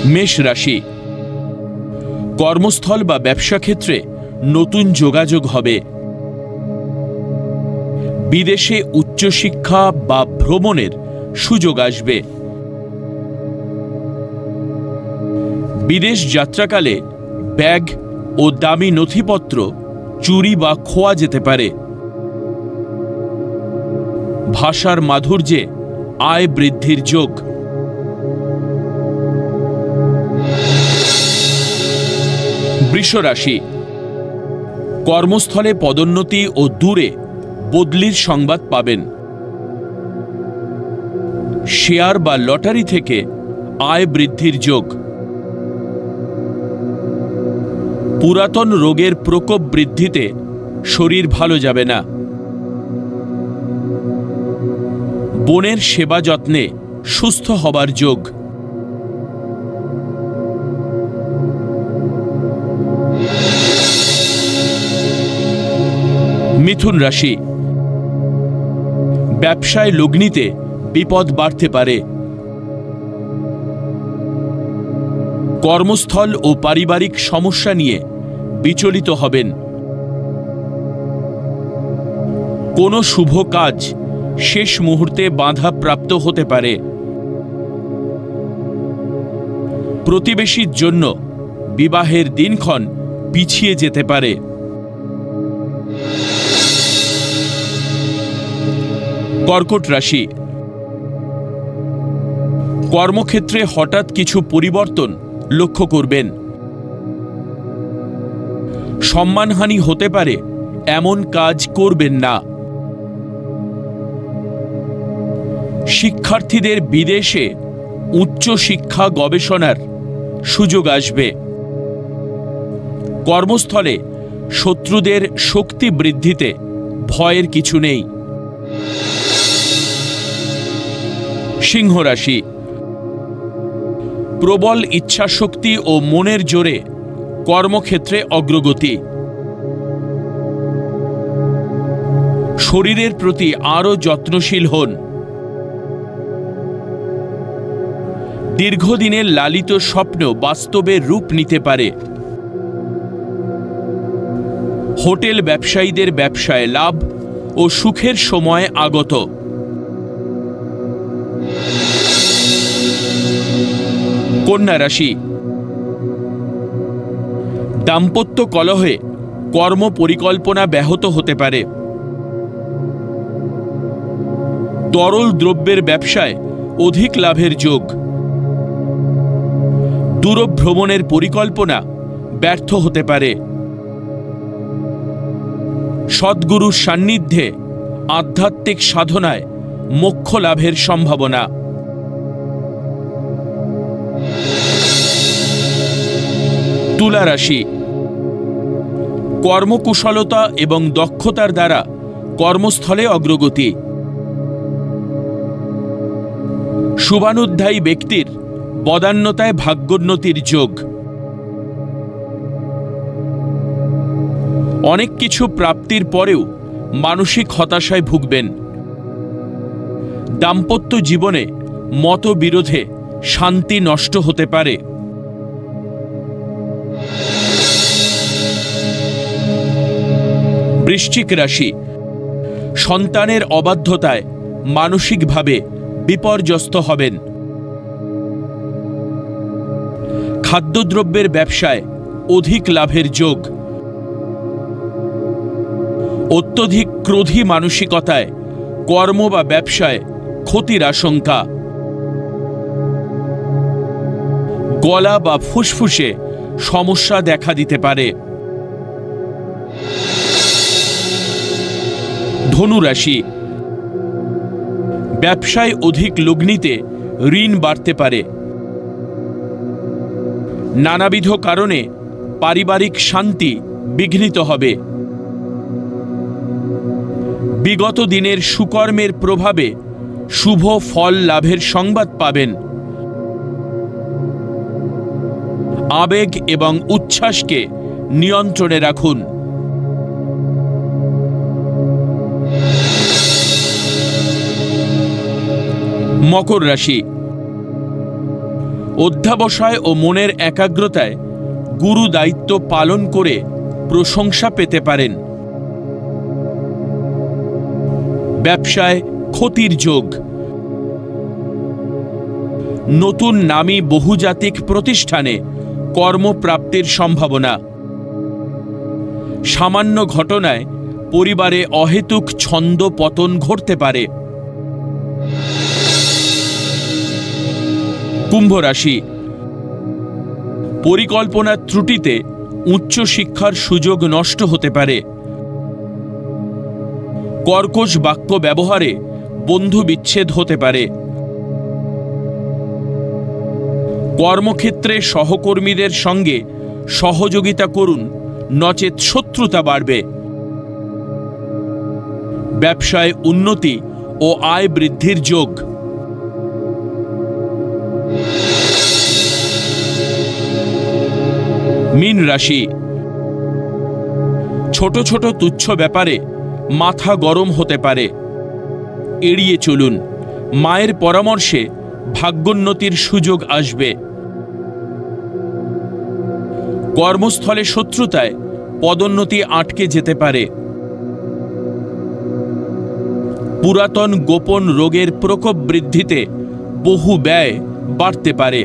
মেষ রাশি, কর্মস্থল বা ব্যবসা ক্ষেত্রে নতুন যোগাযোগ হবে। বিদেশে উচ্চশিক্ষা বা ভ্রমণের সুযোগ আসবে। বিদেশ যাত্রাকালে ব্যাগ ও দামি নথিপত্র চুরি বা খোয়া যেতে পারে। ভাষার মাধুর্যে আয় বৃদ্ধির যোগ। বৃষ রাশি, কর্মস্থলে পদোন্নতি ও দূরে বদলির সংবাদ পাবেন। শেয়ার বা লটারি থেকে আয় বৃদ্ধির যোগ। পুরাতন রোগের প্রকোপ বৃদ্ধিতে শরীর ভালো যাবে না। বোনের সেবা যত্নে সুস্থ হবার যোগ। মিথুন রাশি, ব্যবসায় লগ্নিতে বিপদ বাড়তে পারে। কর্মস্থল ও পারিবারিক সমস্যা নিয়ে বিচলিত হবেন। কোনো শুভ কাজ শেষ মুহূর্তে বাধা প্রাপ্ত হতে পারে। প্রতিবেশীর জন্য বিবাহের দিনক্ষণ পিছিয়ে যেতে পারে। কর্কট রাশি, কর্মক্ষেত্রে হঠাৎ কিছু পরিবর্তন লক্ষ্য করবেন। সম্মানহানি হতে পারে, এমন কাজ করবেন না। শিক্ষার্থীদের বিদেশে উচ্চ শিক্ষা গবেষণার সুযোগ আসবে। কর্মস্থলে শত্রুদের শক্তি বৃদ্ধিতে ভয়ের কিছু নেই। সিংহ রাশি, প্রবল ইচ্ছাশক্তি ও মনের জোরে কর্মক্ষেত্রে অগ্রগতি। শরীরের প্রতি আরও যত্নশীল হন। দীর্ঘদিনের লালিত স্বপ্ন বাস্তবে রূপ নিতে পারে। হোটেল ব্যবসায়ীদের ব্যবসায় লাভ ও সুখের সময় আগত। কন্যা রাশি, দাম্পত্য কলহে কর্ম পরিকল্পনা ব্যাহত হতে পারে। তরল দ্রব্যের ব্যবসায় অধিক লাভের যোগ। দূরভ্রমণের পরিকল্পনা ব্যর্থ হতে পারে। সদ্গুরুর সান্নিধ্যে আধ্যাত্মিক সাধনায় মোক্ষ লাভের সম্ভাবনা। তুলা রাশি, কর্মকুশলতা এবং দক্ষতার দ্বারা কর্মস্থলে অগ্রগতি। শুভানুধ্যায়ী ব্যক্তির পদান্নতায় ভাগ্যোন্নতির যোগ। অনেক কিছু প্রাপ্তির পরেও মানসিক হতাশায় ভুগবেন। দাম্পত্য জীবনে মতবিরোধে শান্তি নষ্ট হতে পারে। বৃশ্চিক রাশি, সন্তানের অবাধ্যতায় মানসিকভাবে বিপর্যস্ত হবেন। খাদ্যদ্রব্যের ব্যবসায় অধিক লাভের যোগ। অত্যধিক ক্রোধী মানসিকতায় কর্ম বা ব্যবসায় ক্ষতির আশঙ্কা। গলা বা ফুসফুসে সমস্যা দেখা দিতে পারে। ধনু রাশি, ব্যবসায় অধিক লগ্নিতে ঋণ বাড়তে পারে। নানাবিধ কারণে পারিবারিক শান্তি বিঘ্নিত হবে। বিগত দিনের সুকর্মের প্রভাবে শুভ ফল লাভের সংবাদ পাবেন। আবেগ এবং উচ্ছ্বাসকে নিয়ন্ত্রণে রাখুন। মকর রাশি, অধ্যাবসায় ও মনের একাগ্রতায় গুরু দায়িত্ব পালন করে প্রশংসা পেতে পারেন। ব্যবসায় ক্ষতির যোগ। নতুন নামী বহুজাতিক প্রতিষ্ঠানে কর্মপ্রাপ্তির সম্ভাবনা। সামান্য ঘটনায় পরিবারে অহেতুক ছন্দ পতন ঘটতে পারে। কুম্ভ রাশি, পরিকল্পনার ত্রুটিতে উচ্চশিক্ষার সুযোগ নষ্ট হতে পারে। কর্কশ বাক্য ব্যবহারে বন্ধু বিচ্ছেদ হতে পারে। কর্মক্ষেত্রে সহকর্মীদের সঙ্গে সহযোগিতা করুন, নচেৎ শত্রুতা বাড়বে। ব্যবসায় উন্নতি ও আয় বৃদ্ধির যোগ। মীন রাশি, ছোট ছোট তুচ্ছ ব্যাপারে মাথা গরম হতে পারে, এড়িয়ে চলুন। মায়ের পরামর্শে ভাগ্যোন্নতির সুযোগ আসবে। কর্মস্থলে শত্রুতায় পদোন্নতি আটকে যেতে পারে। পুরাতন গোপন রোগের প্রকোপ বৃদ্ধিতে বহু ব্যয় বাড়তে পারে।